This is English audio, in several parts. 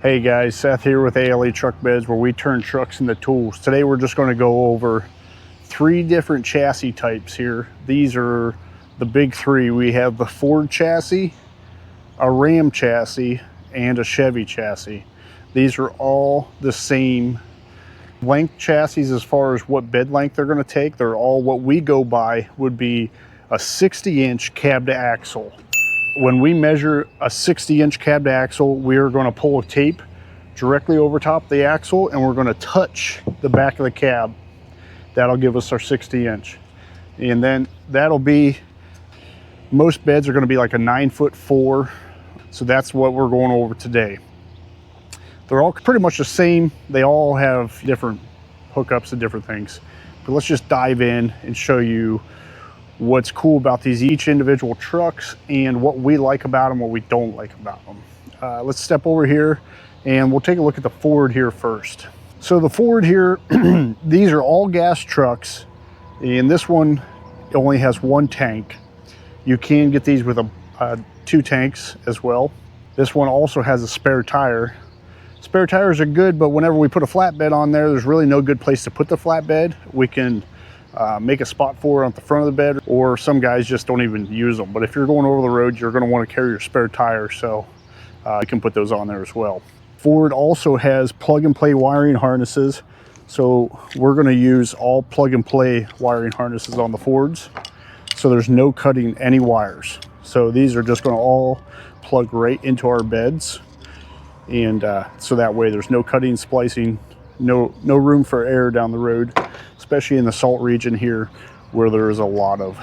Hey guys, Seth here with ALE Truck Beds, where we turn trucks into tools. Today we're just going to go over 3 different chassis types here. These are the big 3. We have the Ford chassis, a Ram chassis, and a Chevy chassis. These are all the same length chassis as far as what bed length they're going to take. They're all what we go by would be a 60-inch cab to axle. When we measure a 60-inch cab to axle, we are going to pull a tape directly over top the axle and we're going to touch the back of the cab. That'll give us our 60-inch. And then that'll be, most beds are going to be like a 9'4". So that's what we're going over today. They're all pretty much the same. They all have different hookups and different things. But let's just dive in and show you what's cool about these each individual trucks and what we like about them, what we don't like about them. Let's step over here and we'll take a look at the Ford here first. So the Ford here, these are all gas trucks, and this one only has 1 tank. You can get these with 2 tanks as well. This one also has a spare tire. Spare tires are good, but whenever we put a flatbed on there, there's really no good place to put the flatbed. We can make a spot for it on the front of the bed, or some guys just don't even use them. But if you're going over the road, you're going to want to carry your spare tire, so you can put those on there as well. Ford also has plug and play wiring harnesses, so we're going to use all plug and play wiring harnesses on the Fords, so there's no cutting any wires. So these are just going to all plug right into our beds, and so that way there's no cutting, splicing, no room for error down the road, especially in the salt region here where there is a lot of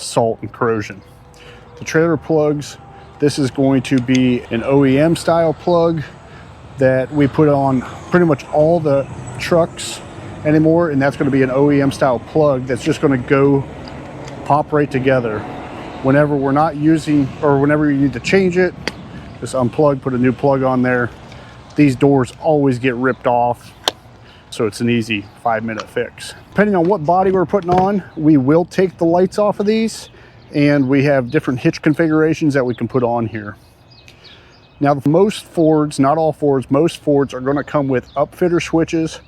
salt and corrosion. The trailer plugs, this is going to be an OEM style plug that we put on pretty much all the trucks anymore, and that's going to be an OEM style plug that's just going to go pop right together. Whenever we're not using, or whenever you need to change it, just unplug, put a new plug on there. These doors always get ripped off, so it's an easy 5-minute fix. Depending on what body we're putting on, we will take the lights off of these, and we have different hitch configurations that we can put on here. Now, most Fords, not all Fords, most Fords are going to come with upfitter switches,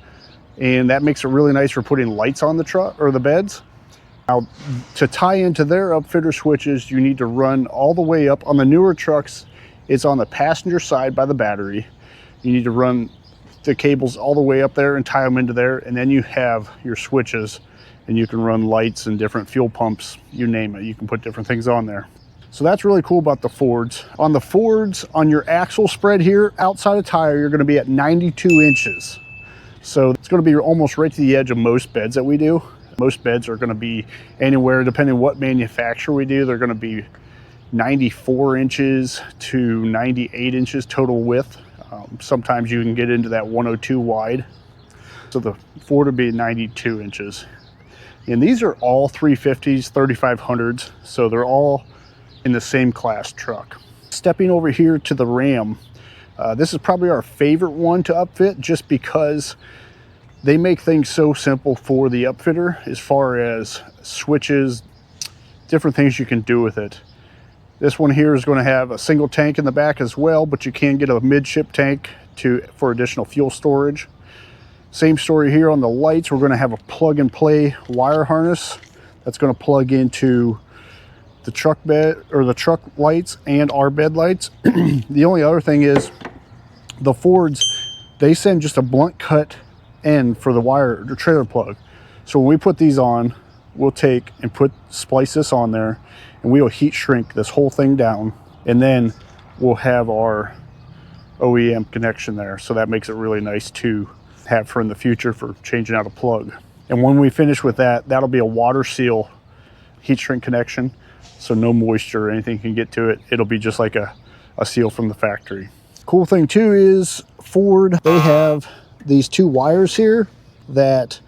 and that makes it really nice for putting lights on the truck or the beds. Now, to tie into their upfitter switches, you need to run all the way up. On the newer trucks, it's on the passenger side by the battery. You need to run the cables all the way up there and tie them into there, and then you have your switches, and you can run lights and different fuel pumps, you name it. You can put different things on there. So that's really cool about the Fords. On the Fords, on your axle spread here, outside of tire, you're gonna be at 92 inches. So it's gonna be almost right to the edge of most beds that we do. Most beds are gonna be anywhere, depending on what manufacturer we do, they're gonna be 94 inches to 98 inches total width. Sometimes you can get into that 102 wide. So the Ford would be 92 inches. And these are all 350s, 3500s. So they're all in the same class truck. Stepping over here to the Ram, this is probably our favorite one to upfit, just because they make things so simple for the upfitter as far as switches, different things you can do with it. This one here is going to have a single tank in the back as well, but you can get a midship tank for additional fuel storage. Same story here on the lights. We're going to have a plug and play wire harness that's going to plug into the truck bed, or the truck lights, and our bed lights. The only other thing is the Fords, they send just a blunt cut end for the wire, the trailer plug. So when we put these on, we'll take and splice this on there, and we will heat shrink this whole thing down, and then we'll have our OEM connection there. So that makes it really nice to have for in the future for changing out a plug. And when we finish with that, that'll be a water seal heat shrink connection, so no moisture or anything can get to it. It'll be just like a seal from the factory. Cool thing too is Ford, they have these 2 wires here that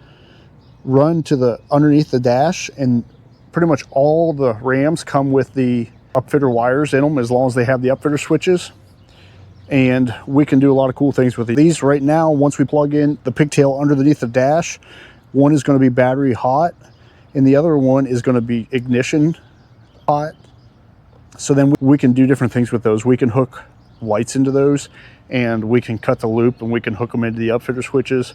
run to the underneath the dash, and pretty much all the Rams come with the upfitter wires in them, as long as they have the upfitter switches. And we can do a lot of cool things with these. Right now, once we plug in the pigtail underneath the dash, one is going to be battery hot and the other one is going to be ignition hot. So then we can do different things with those. We can hook lights into those, and we can cut the loop and we can hook them into the upfitter switches,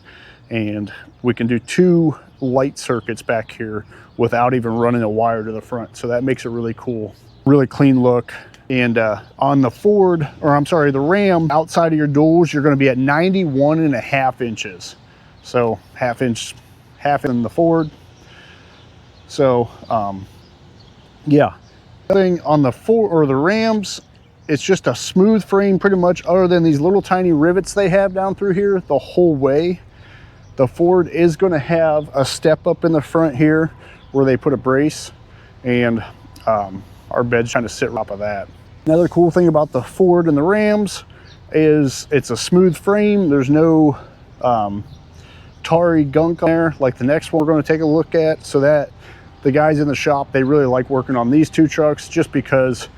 and we can do 2 light circuits back here without even running a wire to the front. So that makes it really cool, really clean look. And on the Ford, or I'm sorry, the Ram, outside of your duals, you're going to be at 91.5 inches. So half inch in the Ford. So yeah, thing on the Ford or the Rams, it's just a smooth frame pretty much, other than these little tiny rivets they have down through here the whole way. The Ford is going to have a step up in the front here where they put a brace, and our bed's trying to sit on top of that. Another cool thing about the Ford and the Rams is it's a smooth frame. There's no tarry gunk on there like the next one we're going to take a look at. So that the guys in the shop, they really like working on these 2 trucks, just because,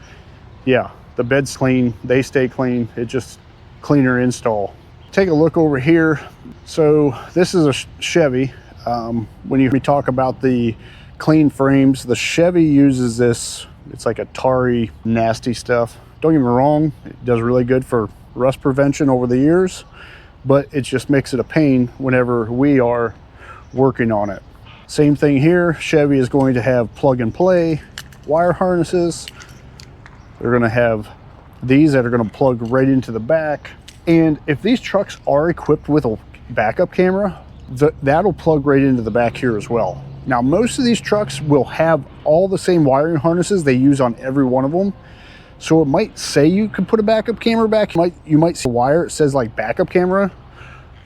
yeah, the bed's clean, they stay clean, it's just cleaner install. Take a look over here. So this is a Chevy. When we talk about the clean frames, the Chevy uses this, it's like a tarry nasty stuff. Don't get me wrong, it does really good for rust prevention over the years, but it just makes it a pain whenever we are working on it. Same thing here, Chevy is going to have plug and play wire harnesses. They're going to have these that are going to plug right into the back. And if these trucks are equipped with a backup camera, that'll plug right into the back here as well. Now, most of these trucks will have all the same wiring harnesses they use on every one of them. So it might say you could put a backup camera back. You might see a wire, it says like backup camera.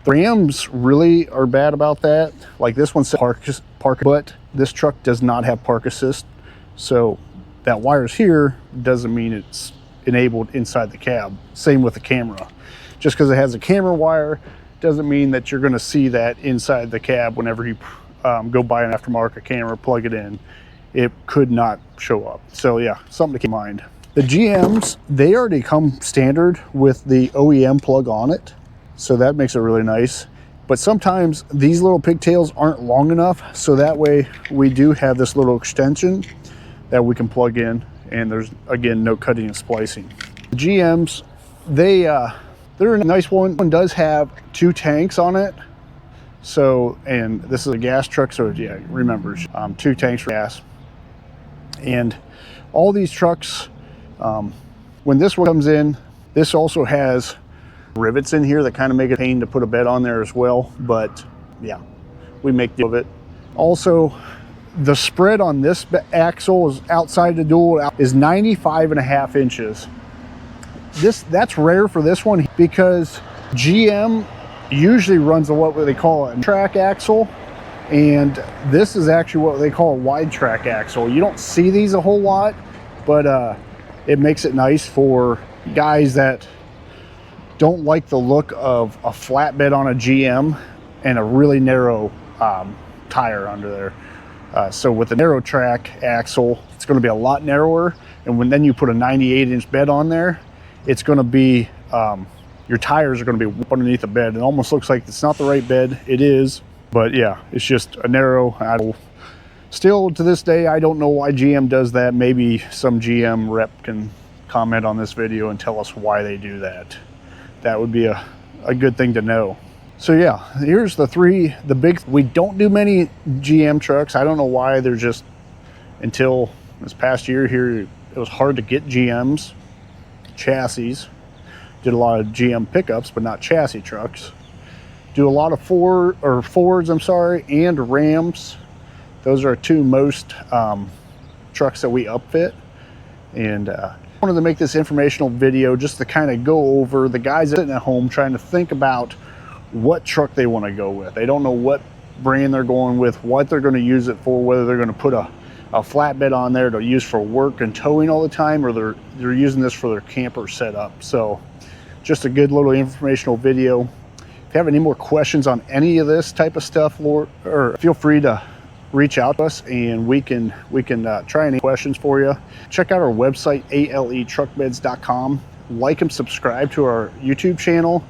The Rams really are bad about that. Like this one says park, but this truck does not have park assist. So that wire's here doesn't mean it's enabled inside the cab. Same with the camera. Just because it has a camera wire doesn't mean that you're going to see that inside the cab whenever you go buy an aftermarket camera, plug it in. It could not show up. So yeah, something to keep in mind. The GMs, they already come standard with the OEM plug on it. So that makes it really nice. But sometimes these little pigtails aren't long enough. So that way we do have this little extension that we can plug in, and there's, again, no cutting and splicing. The GMs, they're a nice one. One does have 2 tanks on it. So, and this is a gas truck, so yeah, remember, 2 tanks for gas. And all these trucks, when this one comes in, this also has rivets in here that kind of make it a pain to put a bed on there as well. But yeah, we make do of it. Also, the spread on this axle is outside the dual is 95.5 inches. That's rare for this one because GM usually runs what they call a track axle, and this is actually what they call a wide track axle. You don't see these a whole lot, but it makes it nice for guys that don't like the look of a flatbed on a GM and a really narrow tire under there. So with the narrow track axle, it's going to be a lot narrower, and then you put a 98-inch bed on there, it's going to be your tires are going to be underneath the bed. It almost looks like it's not the right bed. It is, but yeah, it's just a narrow. Still to this day, I don't know why GM does that. Maybe some GM rep can comment on this video and tell us why they do that. That would be a good thing to know. So yeah, here's the big, we don't do many GM trucks. I don't know why. They're just, until this past year here, it was hard to get GMs, chassis. Did a lot of GM pickups, but not chassis trucks. Do a lot of Fords, I'm sorry, and Rams. Those are 2 most trucks that we upfit. And I wanted to make this informational video just to kind of go over the guys sitting at home trying to think about what truck they want to go with. They don't know what brand they're going with, what they're going to use it for, whether they're going to put a flatbed on there to use for work and towing all the time, or they're using this for their camper setup. So just a good little informational video. If you have any more questions on any of this type of stuff, or feel free to reach out to us and we can try any questions for you. Check out our website, aletruckbeds.com. Like and subscribe to our YouTube channel.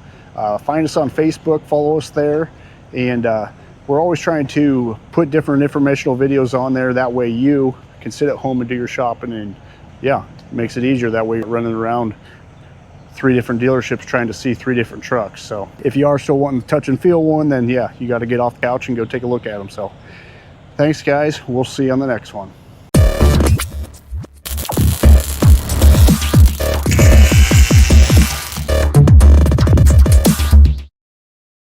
Find us on Facebook, follow us there. And we're always trying to put different informational videos on there. That way you can sit at home and do your shopping, and yeah, it makes it easier. That way you're running around 3 different dealerships trying to see 3 different trucks. So if you are still wanting to touch and feel one, then yeah, you got to get off the couch and go take a look at them. So thanks guys, we'll see you on the next one.